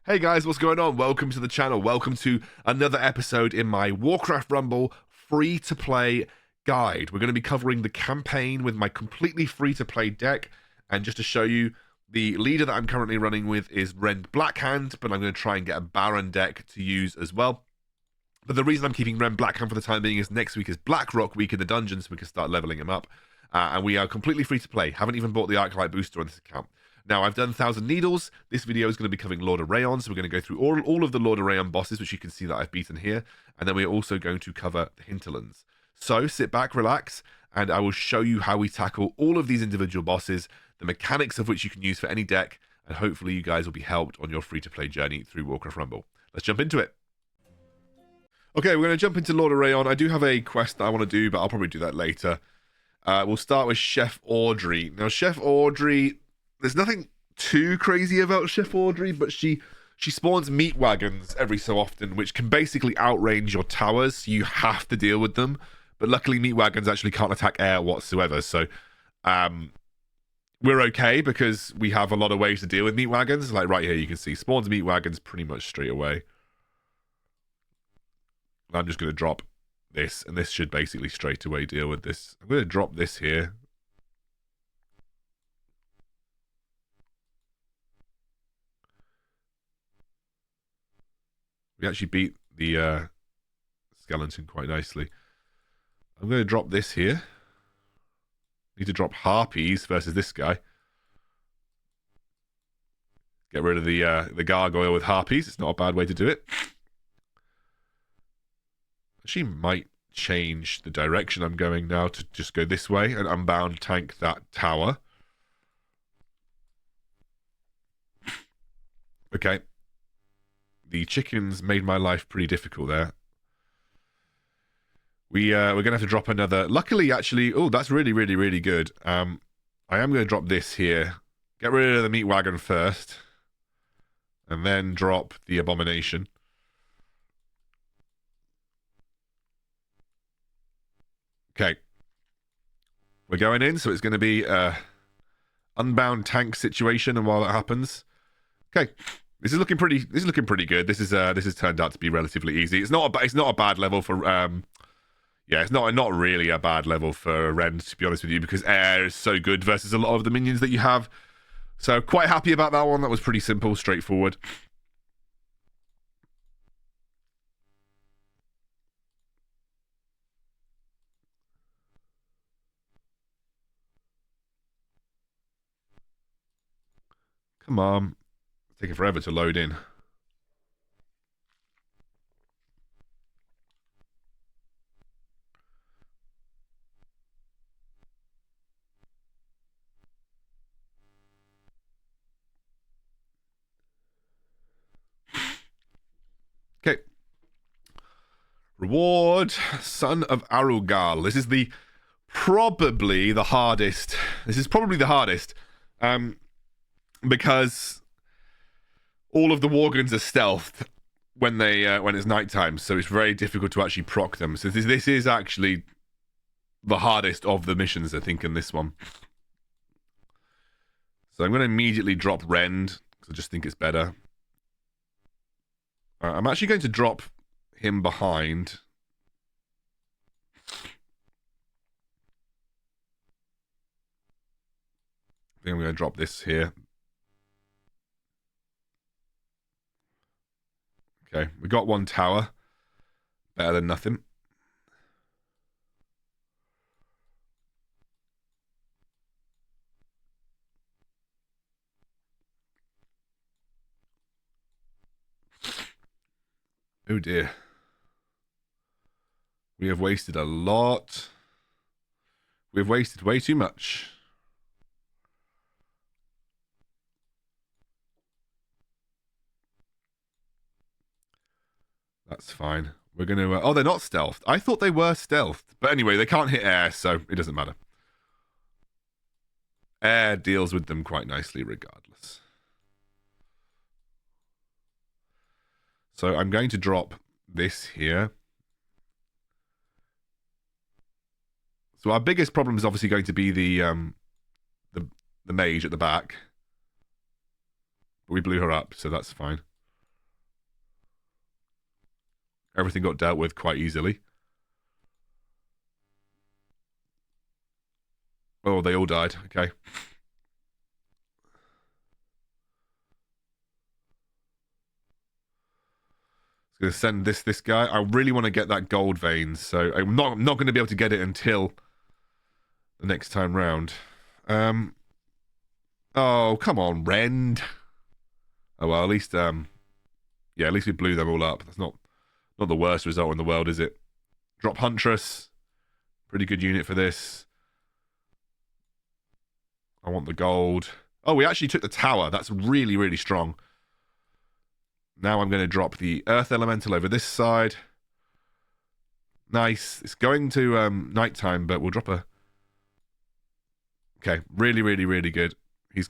Hey guys, what's going on? Welcome to the channel. Welcome to another episode in my Warcraft Rumble free-to-play guide. We're going to be covering the campaign with my completely free-to-play deck. And just to show you, the leader that I'm currently running with is Rend Blackhand, but I'm going to try and get a Baron deck to use as well. But the reason I'm keeping Rend Blackhand for the time being is next week is Blackrock week in the dungeon, so we can start leveling him up. And we are completely free-to-play. Haven't even bought the Arclight booster on this account. Now, I've done 1,000 Needles. This video is going to be covering Lordaeron, so we're going to go through all of the Lordaeron bosses, which you can see that I've beaten here, and then we're also going to cover the hinterlands. So, sit back, relax, and I will show you how we tackle all of these individual bosses, the mechanics of which you can use for any deck, and hopefully you guys will be helped on your free-to-play journey through Warcraft Rumble. Let's jump into it. Okay, we're going to jump into Lordaeron. I do have a quest that I want to do, but I'll probably do that later. We'll start with Chef Audrey. Now, Chef Audrey... There's nothing too crazy about Chef Audrey, but she spawns meat wagons every so often, which can basically outrange your towers. So you have to deal with them. But luckily, meat wagons actually can't attack air whatsoever. So we're okay because we have a lot of ways to deal with meat wagons. Like right here, you can see spawns meat wagons pretty much straight away. I'm just going to drop this, and this should basically straight away deal with this. I'm going to drop this here. We actually beat the skeleton quite nicely. I'm going to drop this here. Need to drop harpies versus this guy. Get rid of the gargoyle with harpies. It's not a bad way to do it. Actually might change the direction I'm going now to just go this way and unbound tank that tower. Okay. The chickens made my life pretty difficult there. We're going to have to drop another... Luckily, actually... Oh, that's really, really, really good. I am going to drop this here. Get rid of the meat wagon first. And then drop the abomination. Okay. We're going in, so it's going to be a unbound tank situation, and while that happens... Okay. This is looking pretty good. This has turned out to be relatively easy. It's not a bad level for yeah, it's not really a bad level for Rend, to be honest with you, because air is so good versus a lot of the minions that you have. So quite happy about that one. That was pretty simple, straightforward. Come on. It's taking forever to load in. Okay. Reward, Son of Arugal. This is probably the hardest. This is probably the hardest. Because all of the Worgans are stealthed when it's nighttime, so it's very difficult to actually proc them. So this is actually the hardest of the missions, I think, in this one. So I'm going to immediately drop Rend, because I just think it's better. I'm actually going to drop him behind. I think I'm going to drop this here. Okay, we got one tower. Better than nothing. Oh dear. We have wasted a lot. We've wasted way too much. That's fine. We're going to... oh, they're not stealthed. I thought they were stealthed. But anyway, they can't hit air, so it doesn't matter. Air deals with them quite nicely regardless. So I'm going to drop this here. So our biggest problem is obviously going to be the mage at the back. But we blew her up, so that's fine. Everything got dealt with quite easily. Oh, they all died. Okay. Going to send this guy. I really want to get that gold veins, so I'm not going to be able to get it until the next time round. Oh, come on, Rend. Oh well, at least yeah, at least we blew them all up. That's not the worst result in the world, is it? Drop Huntress. Pretty good unit for this. I want the gold. Oh, we actually took the tower. That's really, really strong. Now I'm going to drop the Earth Elemental over this side. Nice. It's going to nighttime, but we'll drop a... Okay, really, really, really good. He's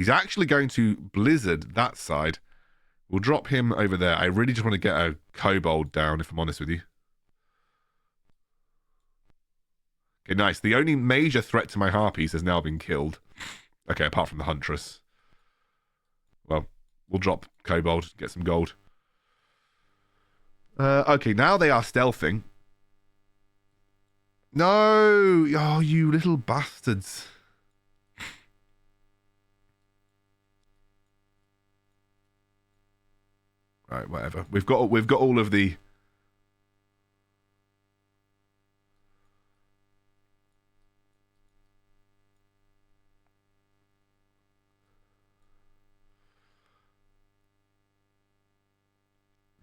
actually going to Blizzard that side. We'll drop him over there. I really just want to get a Kobold down, if I'm honest with you. Okay, nice. The only major threat to my Harpies has now been killed. Okay, apart from the Huntress. Well, we'll drop Kobold, get some gold. Okay, now they are stealthing. No! Oh, you little bastards. Right, whatever. We've got all of the...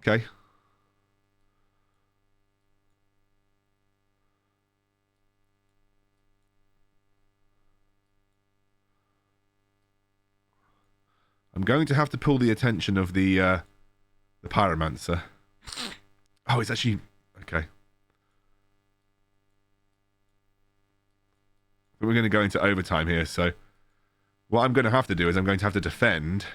Okay. I'm going to have to pull the attention of the Pyromancer. Oh, it's actually... Okay. We're going to go into overtime here, so... What I'm going to have to do is I'm going to have to defend...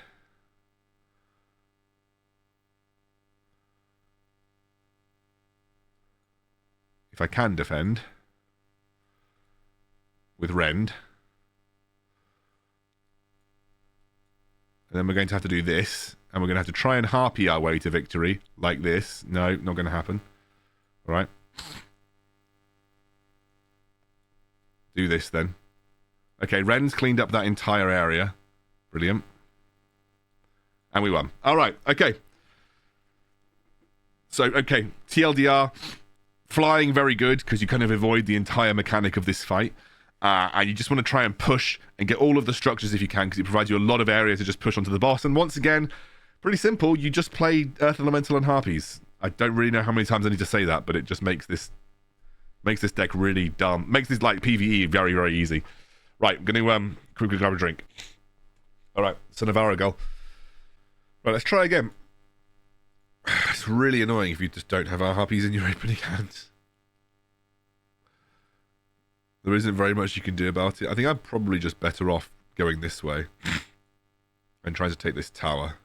If I can defend... With Rend. And then we're going to have to do this. And we're going to have to try and harpy our way to victory. Like this. No, not going to happen. Alright. Do this then. Okay, Ren's cleaned up that entire area. Brilliant. And we won. Alright, okay. So, okay. TLDR. Flying very good, because you kind of avoid the entire mechanic of this fight. And you just want to try and push and get all of the structures if you can, because it provides you a lot of area to just push onto the boss. And once again, pretty simple. You just play Earth Elemental and Harpies. I don't really know how many times I need to say that, but it just makes this deck really dumb. Makes this, like, PvE very, very easy. Right, I'm going to quickly grab a drink. Alright, Son of Arugal. Right, let's try again. It's really annoying if you just don't have our Harpies in your opening hand. There isn't very much you can do about it. I think I'm probably just better off going this way and trying to take this tower.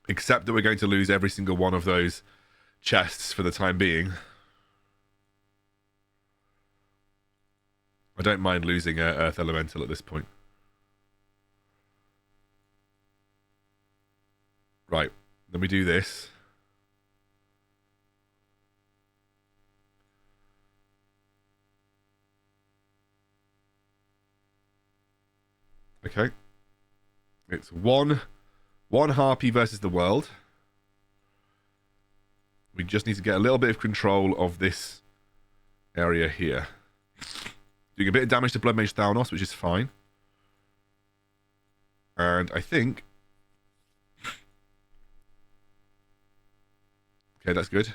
Except that we're going to lose every single one of those chests for the time being. I don't mind losing Earth Elemental at this point. Right, then we do this. Okay. It's one Harpy versus the world. We just need to get a little bit of control of this area here. Doing a bit of damage to Bloodmage Thalnos, which is fine. And I think... Okay, that's good.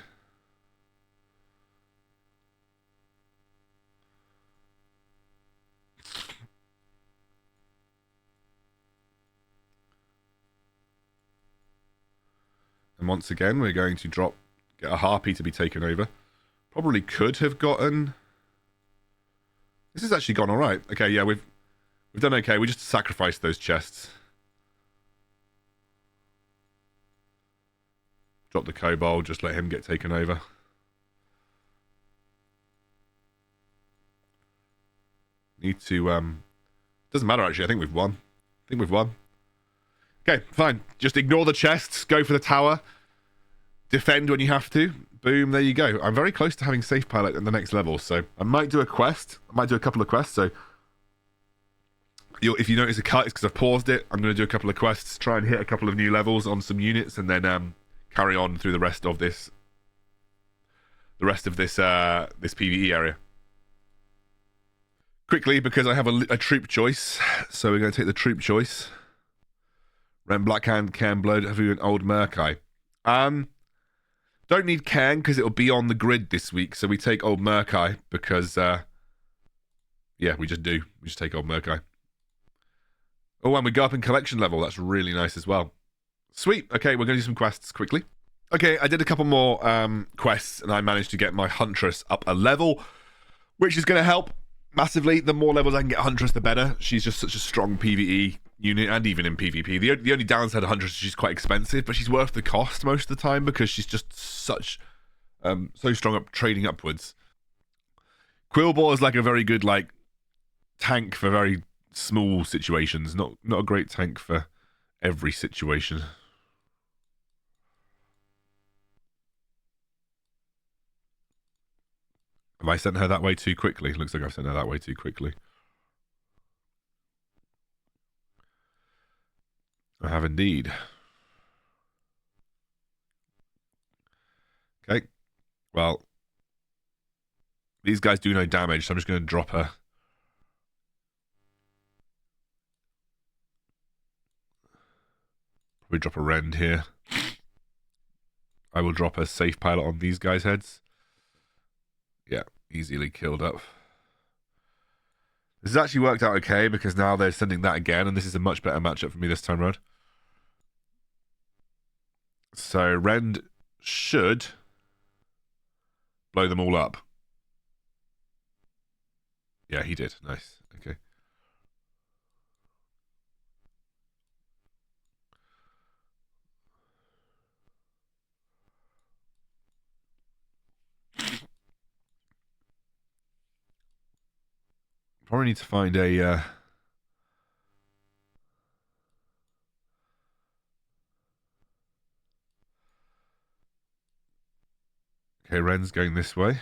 And once again, we're going to get a Harpy to be taken over. Probably could have gotten... This has actually gone alright. Okay, yeah, we've done okay. We just sacrificed those chests. Drop the Kobold, just let him get taken over. Need to... Doesn't matter, actually. I think we've won. Okay, fine. Just ignore the chests. Go for the tower. Defend when you have to. Boom, there you go. I'm very close to having safe pilot in the next level, so I might do a quest. I might do a couple of quests, so if you notice a cut, it's because I've paused it. I'm going to do a couple of quests, try and hit a couple of new levels on some units, and then carry on through the rest of this this PvE area. Quickly, because I have a troop choice, so we're going to take the troop choice. Ren Blackhand, Cairn Blood, Havu, and Old Murkai. Don't need Cairn because it'll be on the grid this week, so we take Old Murkai because, yeah, we just do. We just take Old Murkai. Oh, and we go up in collection level. That's really nice as well. Sweet. Okay, we're going to do some quests quickly. Okay, I did a couple more quests, and I managed to get my Huntress up a level, which is going to help massively. The more levels I can get Huntress, the better. She's just such a strong PvE unit, and even in PvP. The only downside of Huntress is she's quite expensive, but she's worth the cost most of the time because she's just such so strong up trading upwards. Quillbore is like a very good tank for very small situations. Not a great tank for every situation. Have I sent her that way too quickly? Looks like I've sent her that way too quickly. I have indeed. Okay. Well, these guys do no damage, so I'm just going to drop her. Probably drop a rend here. I will drop a safe pilot on these guys' heads. Yeah, easily killed up. This has actually worked out okay because now they're sending that again, and this is a much better matchup for me this time around. So Rend should blow them all up. Yeah, he did. Nice. Okay. Probably need to find a... Okay, Ren's going this way.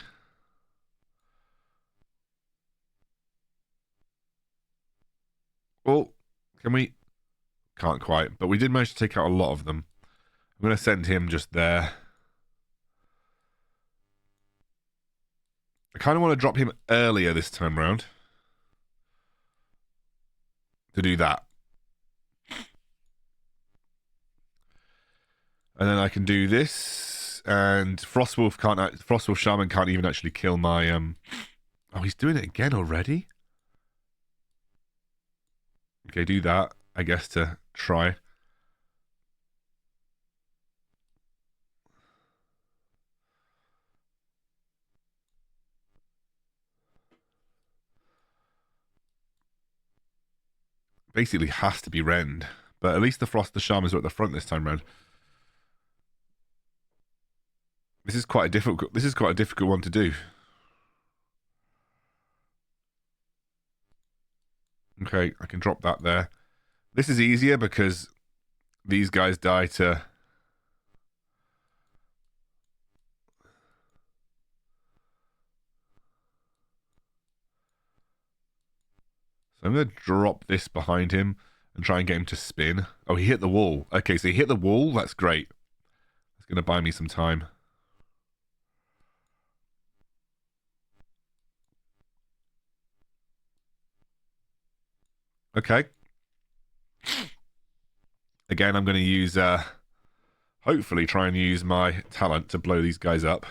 Oh, can we... Can't quite, but we did manage to take out a lot of them. I'm going to send him just there. I kind of want to drop him earlier this time round. To do that. And then I can do this. And Frostwolf Shaman can't even actually kill my... Oh, he's doing it again already? Okay, do that, I guess, to try. Basically has to be Rend. But at least the Shamans are at the front this time round. This is quite a difficult one to do. Okay, I can drop that there. This is easier because these guys die to... So I'm going to drop this behind him and try and get him to spin. Oh, he hit the wall. Okay, so he hit the wall. That's great. It's going to buy me some time. Okay. Again, I'm going to use... hopefully try and use my talent to blow these guys up.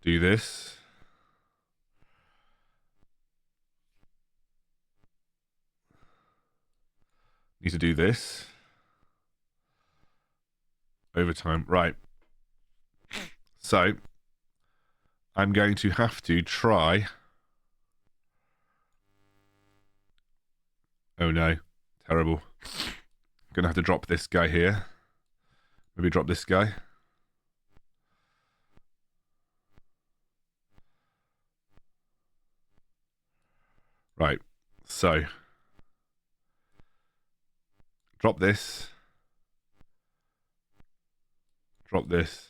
Do this. Need to do this. Overtime. Right. So, I'm going to have to try... Oh no. Terrible. I'm going to have to drop this guy here. Maybe drop this guy. Right, so drop this. Drop this.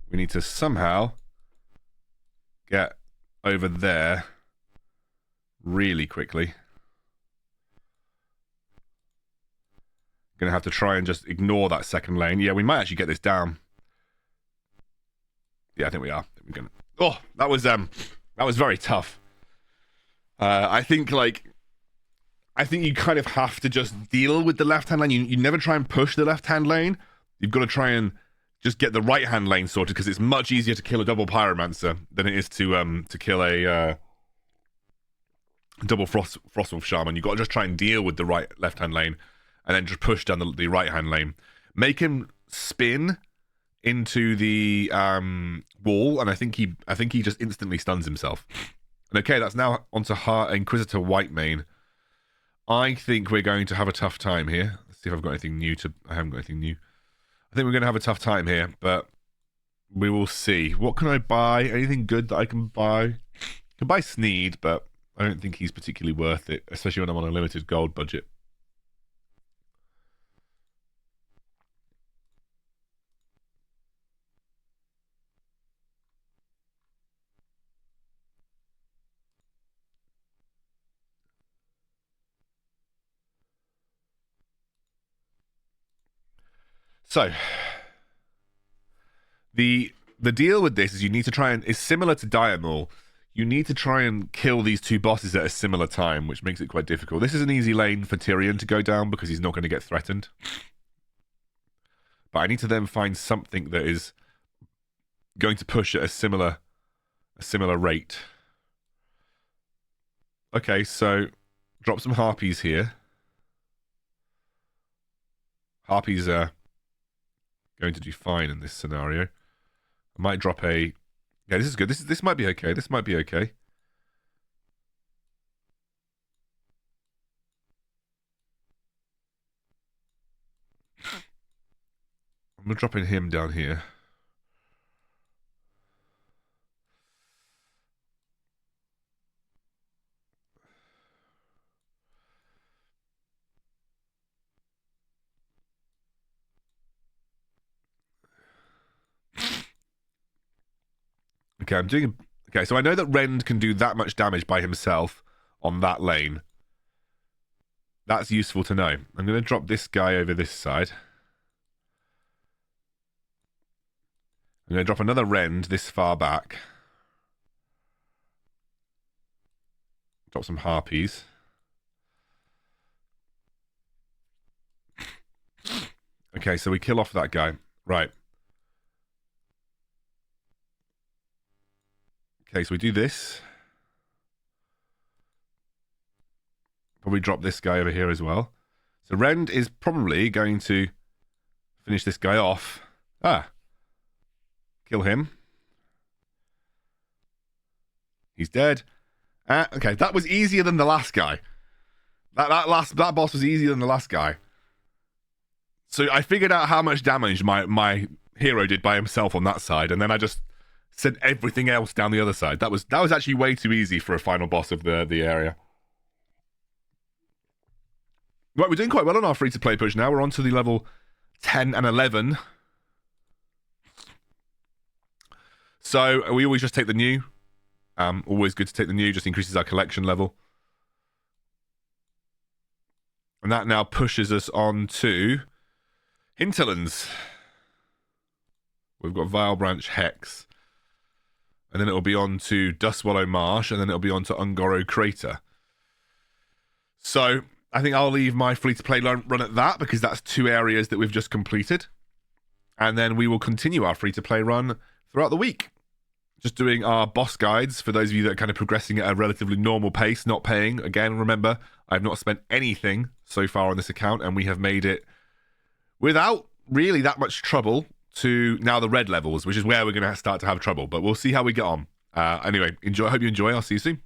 We need to somehow get over there really quickly. Gonna have to try and just ignore that second lane. Yeah, we might actually get this down. Yeah, I think we are. We're gonna... Oh, that was very tough. I think you kind of have to just deal with the left-hand lane. You never try and push the left-hand lane. You've got to try and just get the right-hand lane sorted, because it's much easier to kill a double Pyromancer than it is to kill a double Frostwolf Shaman. You've got to just try and deal with the left-hand lane, and then just push down the right-hand lane. Make him spin into the wall, and I think he just instantly stuns himself. And okay, that's now onto Inquisitor Whitemane. I think we're going to have a tough time here. Let's see if I've got anything new to... I haven't got anything new. I think we're going to have a tough time here, but we will see. What can I buy? Anything good that I can buy? I can buy Sneed, but I don't think he's particularly worth it, especially when I'm on a limited gold budget. So, the deal with this is you need to try and... It's similar to Diamol. You need to try and kill these two bosses at a similar time, which makes it quite difficult. This is an easy lane for Tyrion to go down because he's not going to get threatened. But I need to then find something that is going to push at a similar rate. Okay, so drop some Harpies here. Harpies are going to do fine in this scenario. I might drop a... Yeah, this is good. This might be okay. This might be okay. I'm going to drop in him down here. Okay, I'm doing... Okay, so I know that Rend can do that much damage by himself on that lane. That's useful to know. I'm going to drop this guy over this side. I'm going to drop another Rend this far back. Drop some Harpies. Okay, so we kill off that guy. Right. Okay, so we do this. Probably drop this guy over here as well. So Rend is probably going to finish this guy off. Kill him. He's dead. Okay, that was easier than the last guy. That boss was easier than the last guy. So I figured out how much damage my hero did by himself on that side, and then I just sent everything else down the other side. That was actually way too easy for a final boss of the area. Right, we're doing quite well on our free-to-play push now. We're on to the level 10 and 11. So we always just take the new. Always good to take the new, just increases our collection level. And that now pushes us on to Hinterlands. We've got Vilebranch Hex. And then it'll be on to Dustswallow Marsh, and then it'll be on to Ungoro Crater. So I think I'll leave my free-to-play run at that, because that's 2 areas that we've just completed. And then we will continue our free-to-play run throughout the week. Just doing our boss guides for those of you that are kind of progressing at a relatively normal pace, not paying. Again, remember, I've not spent anything so far on this account, and we have made it without really that much trouble to now the red levels, which is where we're going to start to have trouble. But we'll see how we get on. Anyway, enjoy. I hope you enjoy. I'll see you soon.